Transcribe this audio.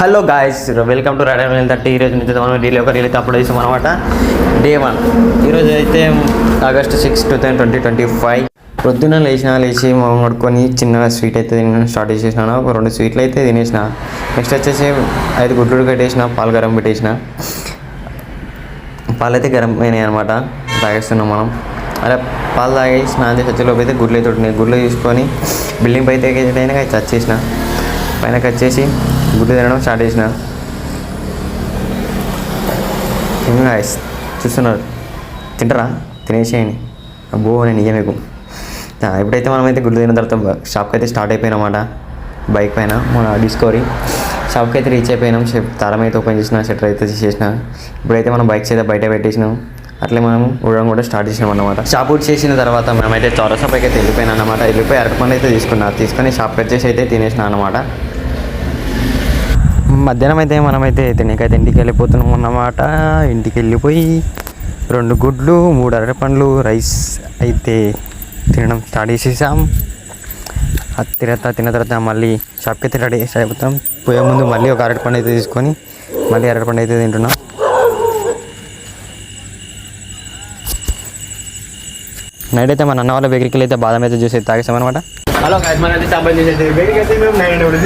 Hello guys, welcome to radar 30. ఈరోజు నుంచి మనం డైలీ ఒక రీల్ అయితే అప్లోడ్ చేసాం అనమాట. డే 1 ఈరోజు అయితే August 6, 2025. పొద్దున్న లేచి మొహం కడుక్కొని చిన్నగా స్వీట్ అయితే తినడం స్టార్ట్ చేసేసినాను. ఒక 2 స్వీట్లు అయితే తినేసిన. నెక్స్ట్ వచ్చేసి 5 గుడ్లు కట్టేసిన, పాలు గరం పెట్టేసిన. పాలు అయితే గరం అయినాయి అనమాట, తాగేస్తున్నాం మనం. అలా పాలు తాగేసి స్నానం చేసి వచ్చేలోపు అయితే గుడ్లు అయితే ఉంటున్నాయి. గుడ్లు తీసుకొని బిల్డింగ్ పై అయినా కట్ చేసిన, పైన కట్ చేసి గుడ్లు తినడం స్టార్ట్ చేసిన. గాయస్ చూస్తున్నారు, తింటారా? తినేసేయండి. అబ్బో నేను ఇయ్య మీకు. ఎప్పుడైతే మనమైతే గుడ్లు తిన్న తర్వాత షాప్కి అయితే స్టార్ట్ అయిపోయినామాట. బైక్ పైన మన డిస్కవరీ షాప్కి అయితే రీచ్ అయిపోయినాం. తాళం అయితే ఓపెన్ చేసిన, షట్టర్ అయితే చేసిన. ఇప్పుడైతే మనం బైక్స్ అయితే బయట పెట్టేసినాం. అట్లే మనం ఊడడం కూడా స్టార్ట్ చేసినాం అన్నమాట. షాప్ అవుట్ చేసిన తర్వాత మనమైతే చౌరసా పైకి అయితే వెళ్ళిపోయినా అనమాట. వెళ్ళిపోయి అరటిపండు అయితే తీసుకొని షాప్కి వచ్చేసి అయితే తినేసిన అనమాట. మధ్యాహ్నం అయితే మనమైతే తినేకైతే ఇంటికి వెళ్ళిపోతున్నాం అన్నమాట. ఇంటికి వెళ్ళిపోయి 2 గుడ్లు 3 అరటిపండ్లు రైస్ అయితే తినడం స్టార్ట్ చేసేసాం. తిన్న తర్వాత మళ్ళీ షాప్కి అయితే రెడీ అయిపోతాం. పోయే ముందు మళ్ళీ ఒక అరటిపండు అయితే తీసుకొని మళ్ళీ అరటిపండు అయితే తింటున్నాం. నైట్ అయితే మా నాన్న వాళ్ళ బేకరీకి అయితే బాదం అయితే జ్యూస్ అయితే తాగేసాం అనమాట. హలో మన అయితే చాపలు చేసేది బేకరీకి అయితే మేము 900 రూపీస్